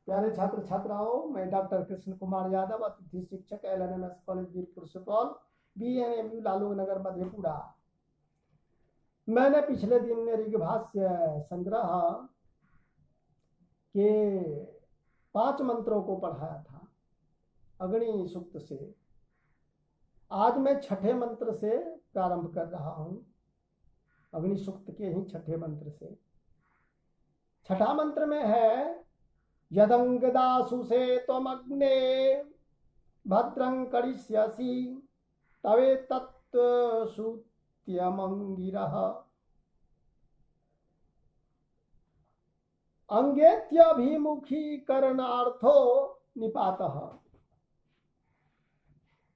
प्यारे छात्र छात्राओं, मैं डॉक्टर कृष्ण कुमार यादव, अतिथि शिक्षक LNMS college Virpur Supaul, BNMU Lalu Nagar Madhepura. मैंने पिछले दिन ऋग्भाष्य संग्रह के 5 मंत्रों को पढ़ाया था अग्नि सूक्त से। आज मैं छठे मंत्र से प्रारंभ कर रहा हूं, अग्नि सूक्त के ही छठे मंत्र से। छठा मंत्र में है यदंगदासु से त्वमग्ने भद्रं करिष्यसि तवे तत्सुत्यमंगिरः अंगेत्यभिमुखीकरणार्थो निपातः।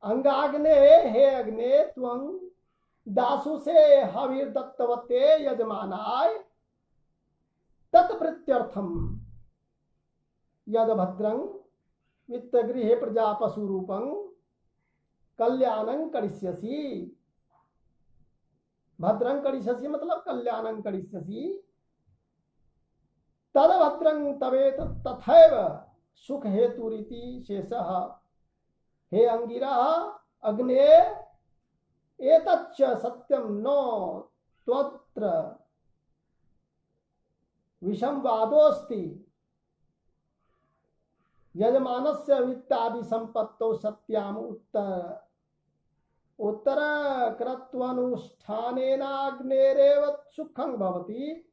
अंगाग्ने हे अग्ने त्वं दासु से हविर्दत्तवते यजमानाय तत्प्रीत्यर्थम यद भद्रं वित्तगृहे प्रजा पशुरूपं कल्याणं करिष्यसि। भद्रं करिष्यसि मतलब कल्याणं करिष्यसि। तद भद्रं तवेत तथैव सुख हेतुरिति शेषः। हे अंगिरा अग्ने एतच्च सत्यं नो त्वत्र विषमवादोऽस्ति। यजमानस्य वित्तादि संपत्तौ सत्याम उत्तर कृत्वानुष्ठानेनाग्नेरेव सुखं भवति।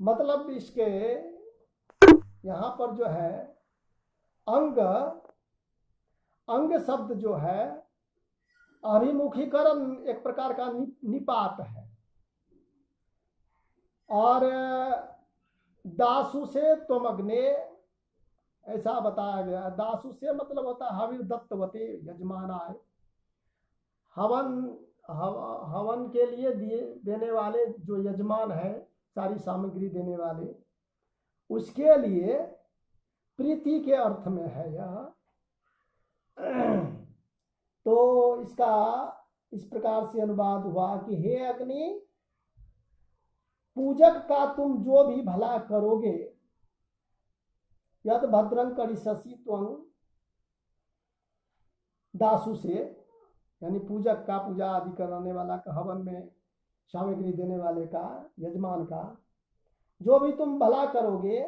मतलब इसके यहाँ पर जो है अंग शब्द जो है अभिमुखीकरण एक प्रकार का निपात है, और दासु से तुम अग्ने ऐसा बताया गया। दासु से मतलब होता है हविर दत्तवते यजमानाय, हवन के लिए देने वाले जो यजमान है, सारी सामग्री देने वाले, उसके लिए प्रीति के अर्थ में है यह। तो इसका इस प्रकार से अनुवाद हुआ कि हे अग्नि, पूजक का तुम जो भी भला करोगे, यद भद्रं करिष्यसि त्वं दासु से, यानी पूजक का, पूजा आदि कराने वाला का, हवन में सामग्री देने वाले का, यजमान का जो भी तुम भला करोगे,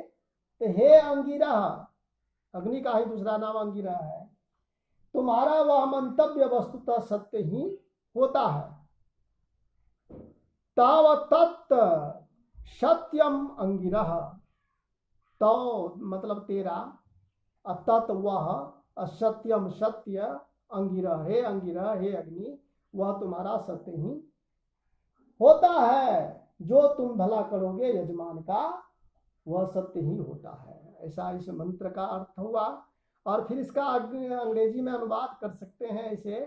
तो हे अंगिरा, अग्नि का ही दूसरा नाम अंगिरा है, तुम्हारा वह मंतव्य वस्तुतः सत्य ही होता है। तावत्तत् सत्यम अंगिरः, तो मतलब तेरा, अतत वह, असत्यम सत्य, अंगिरः हे अंगिरः हे अग्नि, वह तुम्हारा सत्य ही होता है। जो तुम भला करोगे यजमान का, वह सत्य ही होता है। ऐसा इस मंत्र का अर्थ हुआ। और फिर इसका अंग्रेजी में अनुवाद कर सकते हैं इसे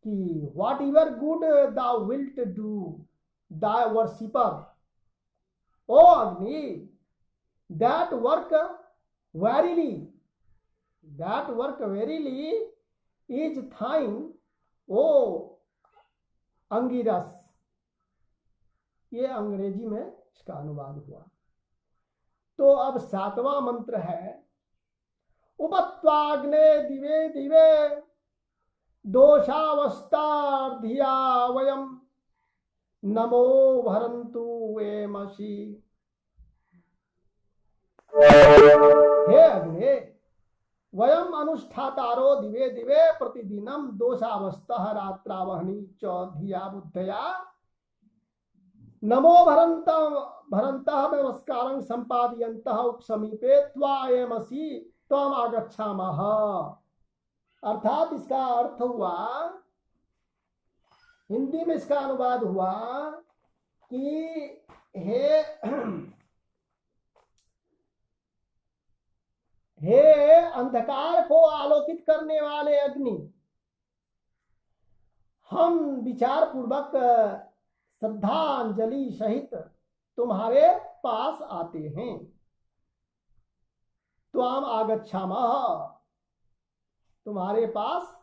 कि what ever good thou wilt do thy worshipper, O Agni, that work verily is thine, O Angiras। ये अंग्रेजी में इसका अनुवाद हुआ। तो अब 7वां मंत्र है उपत्वाग्ने दिवे दिवे दोषावस्थार्धिया वयम नमो भरन्तु वेमसि। हे अग्ने, वयम अनुष्ठातारो दिवे दिवे प्रतिदिनम दोषावस्थः रात्रावहनी च धिया बुद्धया नमो भरन्तः नमस्कारं संपादयन्तः उपसमीपे त्वायमसि त्वम् आगच्छामः। अर्थात इसका अर्थ हुआ, हिंदी में इसका अनुवाद हुआ कि हे अंधकार को आलोकित करने वाले अग्नि, हम विचार पूर्वक श्रद्धांजलि सहित तुम्हारे पास आते हैं। त्वाम आगच्छामः, तुम्हारे पास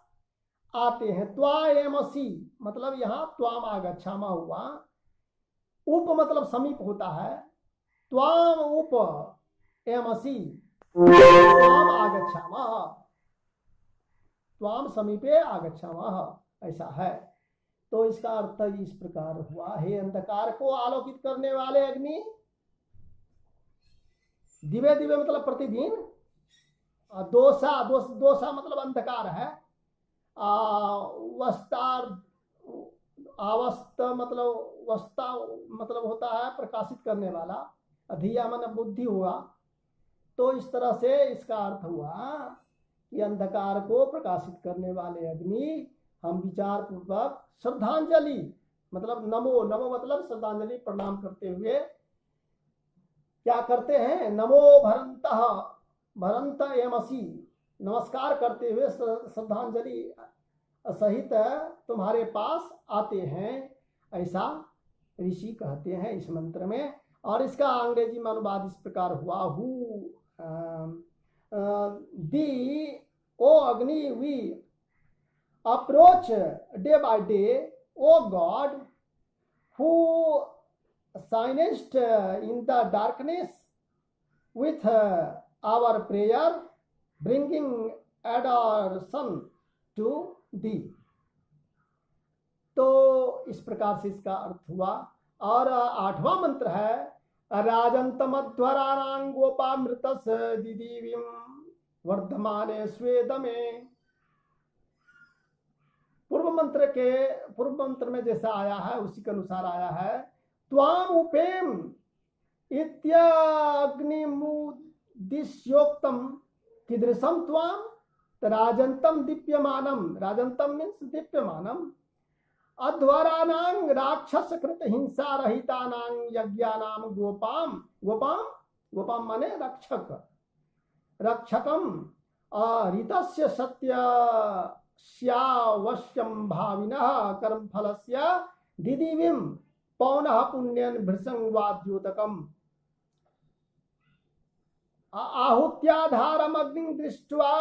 आते हैं। त्वायमसि मतलब यहाँ त्वाम आगच्छामः हुआ। उप मतलब समीप होता है, त्वाम उप एमसी त्वाम आगच्छामः, त्वाम समीपे आगच्छामः, ऐसा है। तो इसका अर्थ इस प्रकार हुआ, हे अंधकार को आलोकित करने वाले अग्नि, दिवे दिवे मतलब प्रतिदिन, दोषा मतलब अंधकार है, वस्तार अवस्था मतलब वस्ता मतलब होता है प्रकाशित करने वाला, अधिया मन बुद्धि हुआ। तो इस तरह से इसका अर्थ हुआ कि अंधकार को प्रकाशित करने वाले अग्नि, हम विचार पूर्वक श्रद्धांजलि मतलब नमो, नमो मतलब श्रद्धांजलि प्रणाम करते हुए क्या करते हैं, नमो भरंतः भरंत एमसी, नमस्कार करते हुए श्रद्धांजलि सहित तुम्हारे पास आते हैं, ऐसा ऋषि कहते हैं इस मंत्र में। और इसका अंग्रेजी में अनुवाद इस प्रकार हुआ, who thee O Agni we approach day by day, O God who shinest in the darkness with our prayer, bringing adoration to thee। तो इस प्रकार से इसका अर्थ हुआ। और 8वां मंत्र है, राजंतमध्वराणां गोपामृतस दिदीवीं वर्धमाने स्वेदमे। पूर्व मंत्र में जैसा आया है उसी के अनुसार आया है, त्वाम उपेम इत्याग्निमुद्दिश्योक्तम कीदृशम त्वाम राजंतम दीप्यमानम, राजंतम मीन्स दीप्यमानम, अध्वरानां राक्षस कृत हिंसा रहितानां यज्ञानां गोपाम, गोपाम गोपाम माने रक्षक, रक्षकम ऋतस्य सत्यस्यावश्यं भाविनः कर्मफलस्य दिदिविं पौनः पुण्यन भृसंवाद्योतकम आहुत्याधारम अग्नि दृष्ट्वा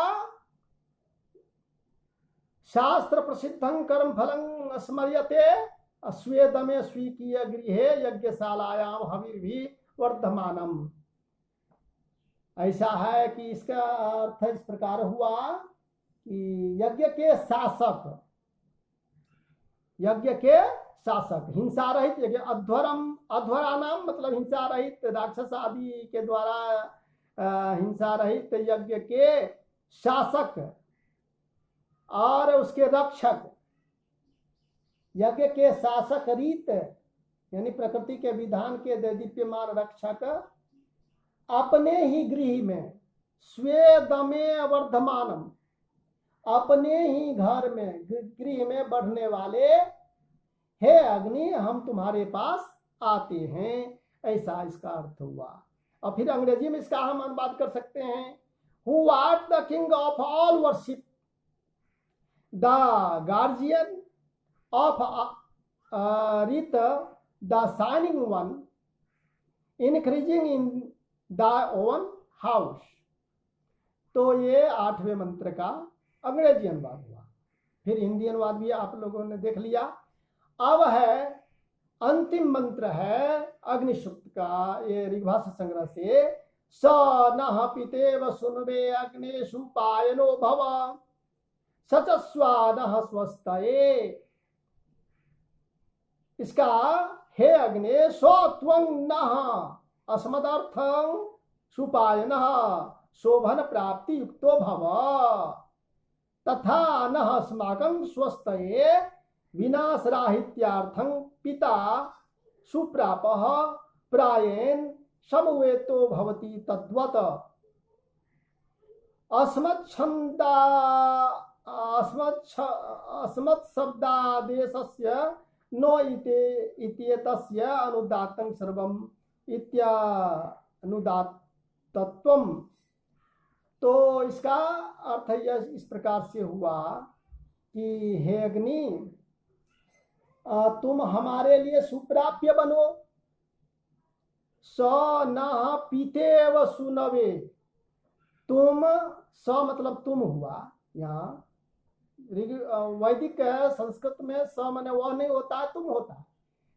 शास्त्र प्रसिद्धं कर्म फलं स्मर्यते, स्वेदमे स्वीकीय गृहे यज्ञशालायां हविर्भि वर्धमानम। ऐसा है कि इसका अर्थ इस प्रकार हुआ कि यज्ञ के शासक, यज्ञ के शासक हिंसा रहित यज्ञ, अध्वरा नाम मतलब हिंसा रहित, राक्षस आदि के द्वारा हिंसा रहित यज्ञ के शासक और उसके रक्षक, यज्ञ के शासक रीत यानी प्रकृति के विधान के दीप्यमान रक्षक, अपने ही गृह में स्वेदमे वर्धमानम, अपने ही घर में गृह में बढ़ने वाले, हे अग्नि हम तुम्हारे पास आते हैं, ऐसा इसका अर्थ हुआ। और फिर अंग्रेजी में इसका हम अनुवाद कर सकते हैं, who art the king of all worship, the guardian of rit the shining one, increasing in the own house. तो ये 8वें मंत्र का अंग्रेजी अनुवाद हुआ। फिर हिंदी अनुवाद भी आप लोगों ने देख लिया। अब है अंतिम मंत्र है अग्निशुक्त का, ये ऋग्भाषा संग्रह से, स नः पितेव सुनवे अग्नेषु पायनो भव सचस्वा नः स्वस्तये। इसका हे अग्ने सो त्वं नः अस्मदर्थं सुपायनः शोभन प्राप्ति युक्तो भव तथा नः अस्माकं स्वस्तये विनाशराहित्यार्थं पिता सुप्रापः प्रायेण समवेतो भवति तद्वत् अस्मत्शब्दादेशस्य नो इत्येतस्य अनुदात्तं सर्वम् इत्यानुदात्तत्वम्। तो इसका अर्थ यह इस प्रकार से हुआ कि हे अग्नि तुम हमारे लिए सुप्राप्य बनो, स नः पीतेव सुनवे, तुम स मतलब तुम हुआ, यहाँ वैदिक संस्कृत में स माने वह नहीं होता है, तुम होता है,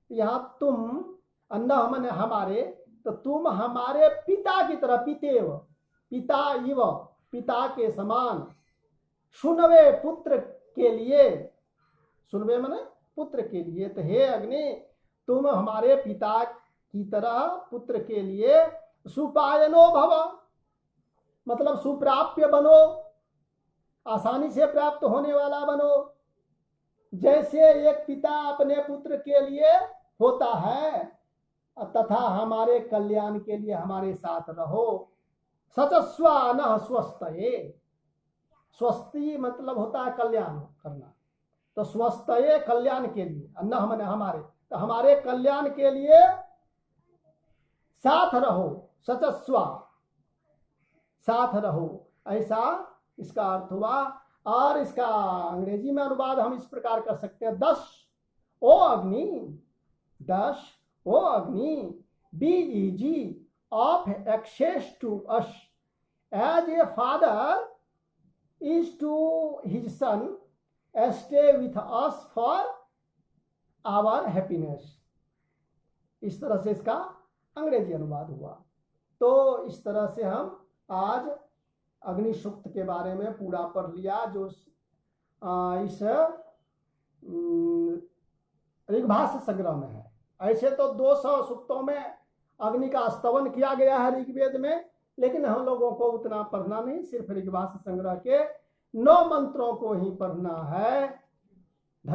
यहाँ तुम, अन्न माने हमारे, तो तुम हमारे पिता की तरह, पितेव पिता इव, पिता के समान, सुनवे पुत्र के लिए, सुनवे माने पुत्र के लिए, तो हे अग्नि तुम हमारे पिता की तरह पुत्र के लिए सुपायनो भव, मतलब सुप्राप्य बनो, आसानी से प्राप्त होने वाला बनो। जैसे एक पिता अपने पुत्र के लिए होता है, तथा हमारे कल्याण के लिए हमारे साथ रहो। सचस्वा न स्वस्थये, स्वस्ति मतलब होता है कल्याण करना, तो स्वस्थये कल्याण के लिए, न मैंने हमारे, तो हमारे कल्याण के लिए साथ रहो, सचस्वा साथ रहो, ऐसा इसका अर्थ हुआ। और इसका अंग्रेजी में अनुवाद हम इस प्रकार कर सकते हैं, दस ओ अग्नि, thus O Agni, be easy of access to us as a father is to his son, stay with us for our happiness. इस तरह से इसका अंग्रेजी अनुवाद हुआ। तो इस तरह से हम आज अग्नि सूक्त के बारे में पूरा पढ़ लिया, जो इस ऋग्भाष्य संग्रह में है। ऐसे तो 200 सूक्तों में अग्नि का स्तवन किया गया है ऋग्वेद में, लेकिन हम लोगों को उतना पढ़ना नहीं, सिर्फ ऋग्भाष्य संग्रह के 9 मंत्रों को ही पढ़ना है।